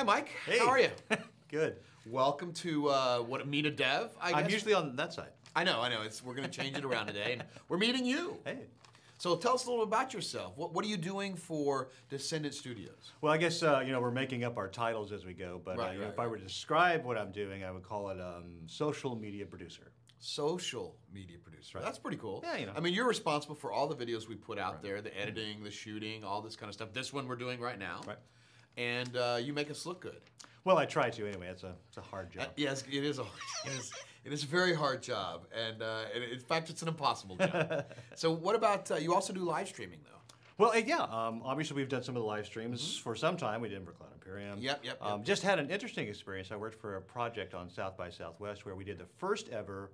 Hi, Mike. Hey. How are you? Good. Welcome to Meet a Dev, I guess. I'm usually on that side. I know. We're going to change it around today, and we're meeting you. Hey. So tell us a little bit about yourself. What are you doing for Descendent.Studios? Well, I guess we're making up our titles as we go, but if I were to describe what I'm doing, I would call it social media producer. Social media producer. Right. That's pretty cool. Yeah, you know. I mean, you're responsible for all the videos we put out there, the editing, the shooting, all this kind of stuff. This one we're doing right now. Right. And you make us look good. Well, I try to anyway. It's a hard job. Yes, it is. It is a very hard job, and in fact, it's an impossible job. So, what about you? Also do live streaming though. Well, yeah. Obviously, we've done some of the live streams for some time. We did for Cloud Imperium. Yep. Just had an interesting experience. I worked for a project on South by Southwest where we did the first ever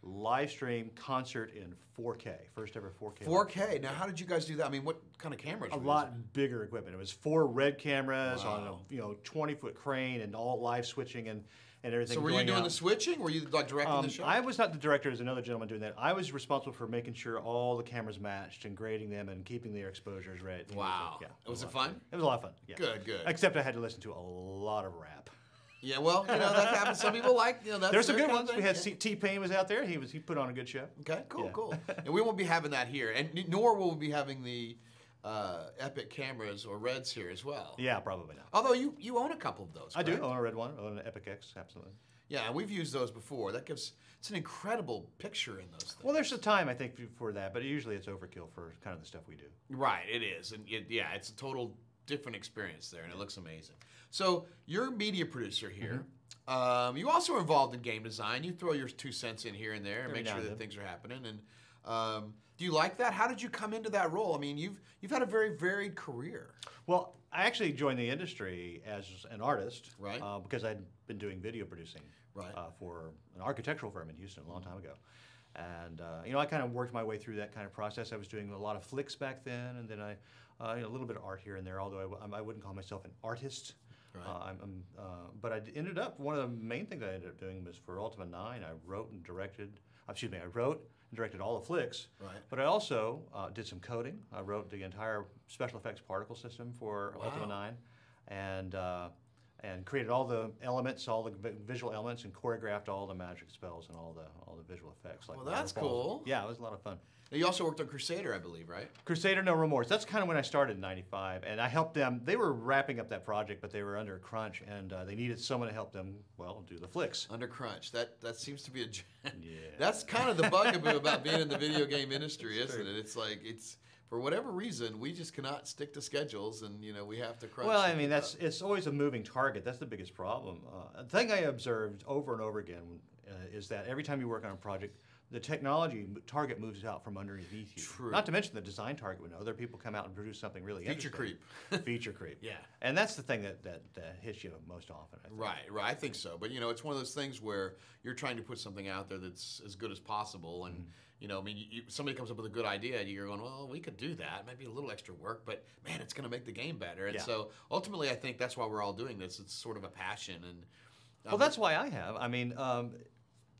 live stream concert in 4K. First ever 4K. 4K. Now, how did you guys do that? I mean, what kind of cameras? A lot bigger equipment. It was 4 red cameras on a 20-foot crane and all live switching and everything. So were you doing the switching? Were you like directing the show? I was not the director. There's another gentleman doing that. I was responsible for making sure all the cameras matched and grading them and keeping their exposures right. Wow. Yeah. Was it fun? It was a lot of fun. Yeah. Good. Except I had to listen to a lot of rap. Yeah, well, that happens. Some people like, that's there's some good kind of ones. We had T-Pain was out there. He put on a good show. Okay, cool. And we won't be having that here, and nor will we be having the Epic cameras or Reds here as well. Yeah, probably not. Although you own a couple of those. I correct? do own a red one. I own an Epic X, absolutely. Yeah, and we've used those before. It's an incredible picture in those things. Well, there's a time I think for that, but usually it's overkill for kind of the stuff we do. Right, it is, and it's a total different experience there, and it looks amazing. So you're a media producer here. You also are involved in game design. You throw your 2 cents in here and there and make sure that things are happening. And do you like that? How did you come into that role? I mean, you've had a very varied career. Well, I actually joined the industry as an artist, right? Because I'd been doing video producing, right, for an architectural firm in Houston a long time ago. And I kind of worked my way through that kind of process. I was doing a lot of flicks back then, and then a little bit of art here and there. Although I wouldn't call myself an artist. Right. But I ended up, one of the main things I ended up doing was for Ultima 9, I wrote and directed all the flicks. Right. But I also did some coding. I wrote the entire special effects particle system for Ultima 9, and created all the elements, all the visual elements, and choreographed all the magic spells and all the visual effects. Like that's cool. Yeah, it was a lot of fun. Now, you also worked on Crusader, I believe, right? Crusader No Remorse. That's kind of when I started in '95, and I helped them. They were wrapping up that project, but they were under crunch, and they needed someone to help them, do the flicks. Under crunch. That seems to be yeah. That's kind of the bugaboo about being in the video game industry, isn't it? It's like for whatever reason, we just cannot stick to schedules, and we have to crunch. Well, I mean, it's always a moving target. That's the biggest problem. The thing I observed over and over again is that every time you work on a project, the technology target moves out from underneath you. True. Not to mention the design target would know. Other people come out and produce something really interesting. Feature Feature creep. Yeah. And that's the thing that hits you most often, I think. Right. I think so. But, it's one of those things where you're trying to put something out there that's as good as possible. And, somebody comes up with a good idea and you're going, well, we could do that. It might be a little extra work, but, man, it's going to make the game better. And so, ultimately, I think that's why we're all doing this. It's sort of a passion. And well, that's why I have. I mean,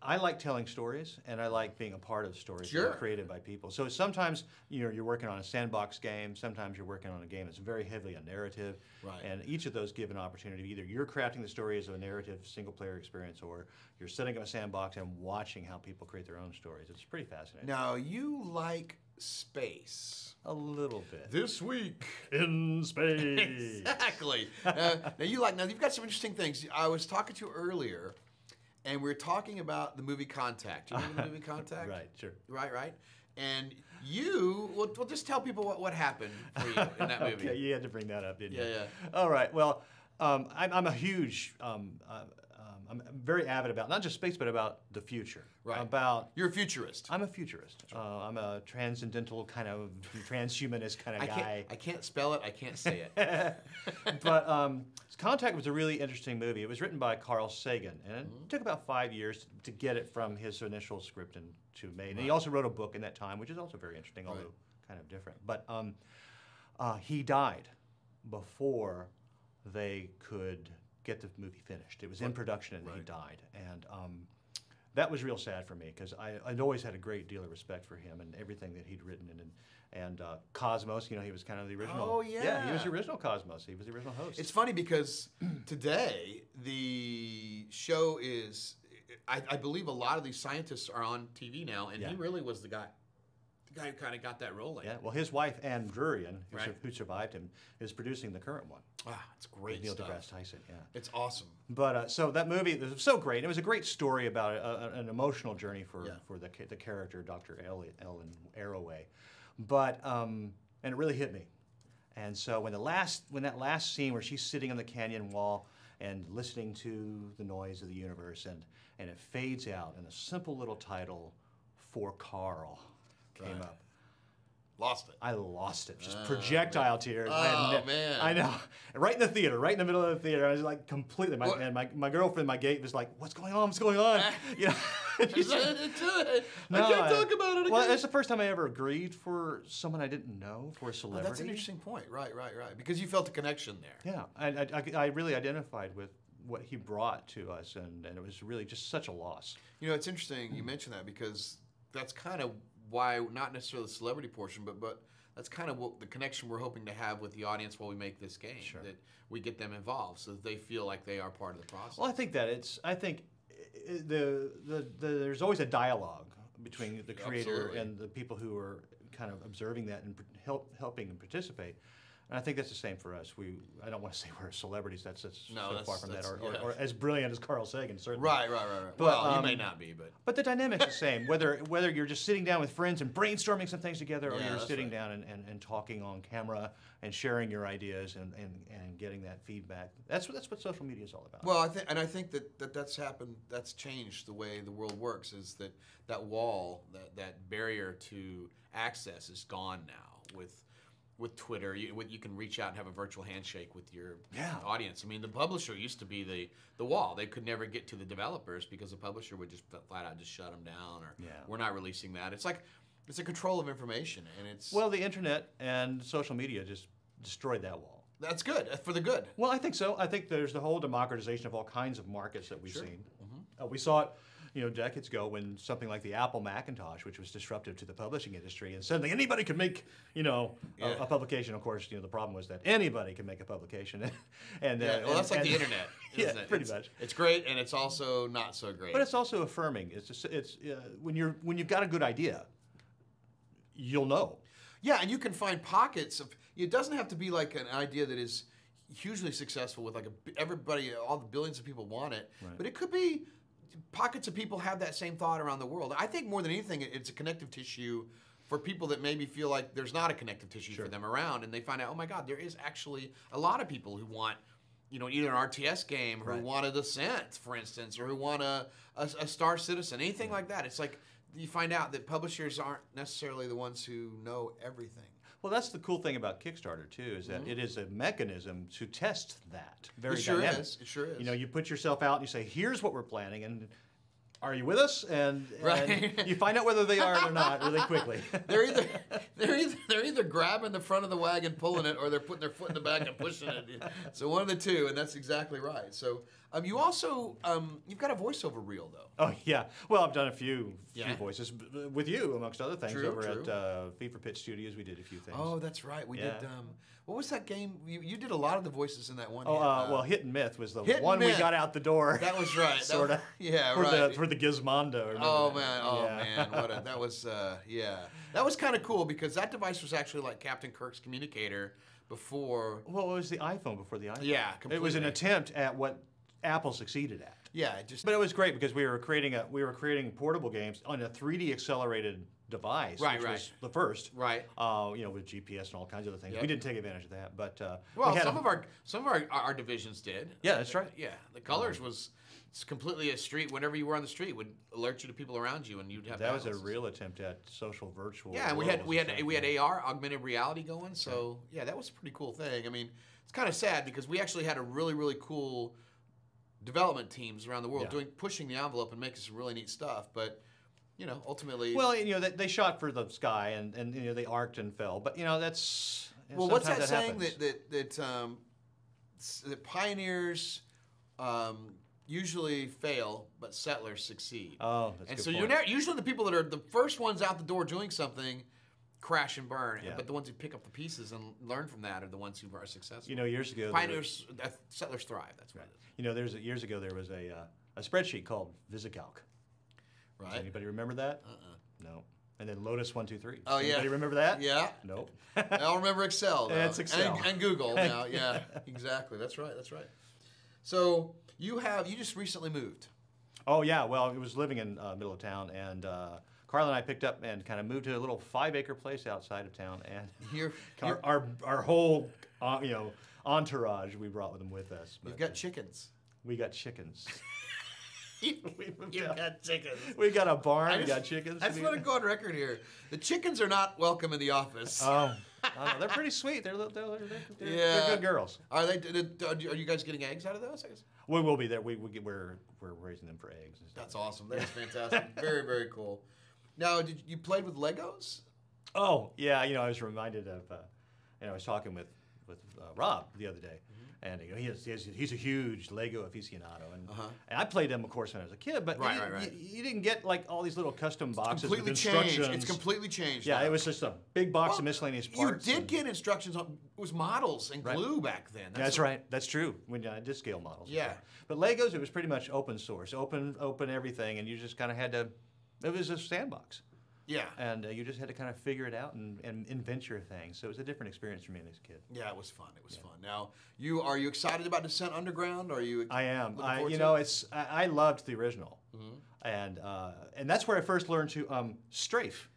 I like telling stories, and I like being a part of stories that are created by people. So sometimes you're working on a sandbox game. Sometimes you're working on a game that's very heavily a narrative. Right. And each of those give an opportunity. Either you're crafting the story as a narrative, single-player experience, or you're setting up a sandbox and watching how people create their own stories. It's pretty fascinating. Now, you like space. A little bit. This week in space. Exactly. Now you've got some interesting things. I was talking to you earlier. And we're talking about the movie Contact. Do you remember the movie Contact? Right, sure. Right. And well, just tell people what happened for you in that movie. Okay, you had to bring that up, didn't you? Yeah. All right. Well, I'm a huge, I'm very avid about not just space, but about the future. Right. You're a futurist. I'm a futurist. I'm a transcendental kind of transhumanist kind of guy. I can't spell it. I can't say it. But Contact was a really interesting movie. It was written by Carl Sagan, and it took about 5 years to get it from his initial script to made. And he also wrote a book in that time, which is also very interesting, although kind of different. But he died before they could get the movie finished. It was in production, and he died. And that was real sad for me because I'd always had a great deal of respect for him and everything that he'd written. And Cosmos, you know, he was kind of the original. Oh, yeah. Yeah, he was the original Cosmos. He was the original host. It's funny because today the show is, I believe a lot of these scientists are on TV now, and he really was the guy who kind of got that rolling. Yeah, well, his wife, Ann Drurian, Right. who survived him, is producing the current one. Ah, it's great Neil stuff. deGrasse Tyson, yeah. It's awesome. But so that movie was so great. It was a great story about an emotional journey for the character, Dr. Ellen Arroway. But and it really hit me. And so when that last scene where she's sitting on the canyon wall and listening to the noise of the universe, and it fades out, and a simple little title, "For Carl," came up. Lost it. I lost it. Just projectile tears. Oh, man. I know. Right in the theater, right in the middle of the theater. I was like completely. My girlfriend, my gate was like, "What's going on? What's going on?" You know. I can't talk about it again. Well, it's the first time I ever agreed for someone I didn't know, for a celebrity. That's an interesting point. Right. Because you felt a connection there. Yeah, I really identified with what he brought to us, and it was really just such a loss. You know, it's interesting you mention that because that's kind of why, not necessarily the celebrity portion, but that's kind of what the connection we're hoping to have with the audience while we make this game. Sure. That we get them involved so that they feel like they are part of the process. Well, I think there's always a dialogue between the creator Absolutely. and the people who are kind of observing that and helping and participate. And I think that's the same for us. I don't want to say we're celebrities. That's so far from that, or as brilliant as Carl Sagan, certainly. Right. But, Well, you may not be, but the dynamic's the same. Whether you're just sitting down with friends and brainstorming some things together, or Yeah, you're that's sitting right. down and talking on camera and sharing your ideas and getting that feedback. That's what social media is all about. well, I think that's happened. That's changed the way the world works. Is that wall, that barrier to access is gone now with Twitter. You can reach out and have a virtual handshake with your audience. I mean, the publisher used to be the wall. They could never get to the developers because the publisher would just flat out just shut them down, or we're not releasing that. It's like it's a control of information, and it's Well, the internet and social media just destroyed that wall. that's good for the good. Well, I think so. I think there's the whole democratization of all kinds of markets that we've Sure. seen. We saw it, decades ago when something like the Apple Macintosh, which was disruptive to the publishing industry, and suddenly anybody could make, a publication. Of course, the problem was that anybody can make a publication, and Well, that's like the internet, isn't it? pretty much. It's great, and it's also not so great. But it's also affirming. It's when you've got a good idea, you'll know. Yeah, and you can find pockets of. It doesn't have to be like an idea that is hugely successful with everybody, all the billions of people want it. Right. But it could be pockets of people have that same thought around the world. I think more than anything, it's a connective tissue for people that maybe feel like there's not a connective tissue for them around, and they find out, oh my God, there is actually a lot of people who want. Either an RTS game, who want a Descent, for instance, or who want a Star Citizen, anything like that. It's like you find out that publishers aren't necessarily the ones who know everything. Well, that's the cool thing about Kickstarter too, is that it is a mechanism to test that. Very It sure dynamic. is. It sure is. You put yourself out and you say, "Here's what we're planning," and are you with us? And you find out whether they are or not really quickly. They're either grabbing the front of the wagon, pulling it, or they're putting their foot in the back and pushing it. So one of the two, and that's exactly right. So you also you've got a voiceover reel though. Oh yeah. Well, I've done a few voices with you, amongst other things. Over at Fever Pitch Studios, we did a few things. Oh, that's right. We did. What was that game? You did a lot of the voices in that one. Well, Hit and Myth was the one we got out the door. That was right. Sort of. Yeah, for the Gizmondo. Oh man. That was That was kind of cool because that device was actually like Captain Kirk's communicator before. Well, it was the iPhone before the iPhone. Yeah, completely. It was an attempt at what Apple succeeded at. Yeah, But it was great because we were creating portable games on a 3D accelerated device, which was the first. Right. With GPS and all kinds of other things. Yep. We didn't take advantage of that, but some of our divisions did. Yeah, that's right. Yeah, the Colors was completely a street. Whenever you were on the street, would alert you to people around you, and you'd have. That was a real attempt at social virtual. Yeah, and we had AR, augmented reality going. So that was a pretty cool thing. I mean, it's kind of sad because we actually had a really really cool development teams around the world pushing the envelope and making some really neat stuff, but. Ultimately. Well, they shot for the sky and they arced and fell, but that's. Well, what's that saying happens. that pioneers, usually fail, but settlers succeed. Oh, that's a and good so point. you're usually the people that are the first ones out the door doing something crash and burn, Yeah. but the ones who pick up the pieces and learn from that are the ones who are successful. You know, years ago, Pioneers, settlers thrive. That's what it is. you know, years ago there was a spreadsheet called VisiCalc. Right? Does anybody remember that? No. And then Lotus 123. Oh, yeah. Anybody remember that? Yeah. Nope. I don't remember Excel. Though. It's Excel. And Google now. Yeah, exactly. That's right. That's right. So you just recently moved. Oh yeah. Well, I was living in middle of town, and Carla and I picked up and kind of moved to a little 5-acre place outside of town, and our whole entourage we brought them with us. You've got chickens. We got chickens. You've got chickens. We got a barn. We got chickens. I just want to go on record here. The chickens are not welcome in the office. Oh, they're pretty sweet. They're good girls. Are they? Are you guys getting eggs out of those? I guess? We will be there. We're raising them for eggs. And stuff. That's awesome. That's fantastic. Very, very cool. Now, did you played with Legos? Oh yeah. I was reminded of. I was talking with Rob the other day. And he's a huge Lego aficionado, and I played them, of course, when I was a kid. But you didn't get like all these little custom boxes with instructions. It's completely changed. Yeah, it was just a big box of miscellaneous parts. You did get instructions on it was models and glue back then. That's right. That's true. When I did scale models. Yeah. But Legos, it was pretty much open source, open everything, and you just kind of had to. It was a sandbox. Yeah. And you just had to kind of figure it out and invent your thing. So it was a different experience for me as a kid. Yeah, it was fun. It was fun. Now, are you excited about Descent Underground? Are you? I am. I loved the original, and that's where I first learned to strafe.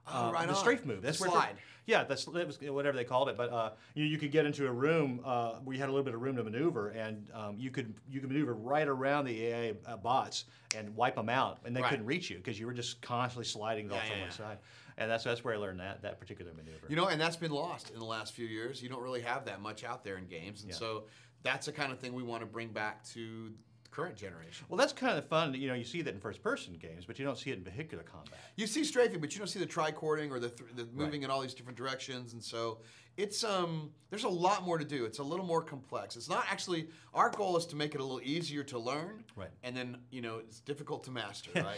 Right the on. strafe move. That's the where slide. That was whatever they called it. But you could get into a room where you had a little bit of room to maneuver, and you could maneuver right around the AI bots and wipe them out, and they couldn't reach you because you were just constantly sliding off on one side. And that's where I learned that particular maneuver. And that's been lost in the last few years. You don't really have that much out there in games, and so that's the kind of thing we want to bring back to the current generation. Well, that's kind of fun. You see that in first-person games, but you don't see it in vehicular combat. You see strafing, but you don't see the tricording or the moving in all these different directions, and so it's there's a lot more to do. It's a little more complex. It's not actually our goal is to make it a little easier to learn, and then it's difficult to master. Right?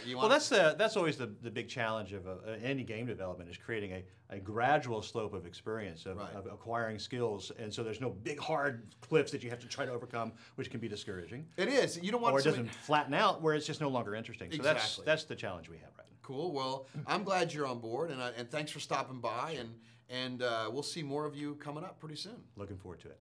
That's always the big challenge of any game development is creating a gradual slope of experience of acquiring skills, and so there's no big hard cliffs that you have to try to overcome, which can be discouraging. It is. You don't want or it doesn't flatten out where it's just no longer interesting. So that's the challenge we have right now. Cool. Well, I'm glad you're on board, and thanks for stopping by, and we'll see more of you coming up pretty soon. Looking forward to it.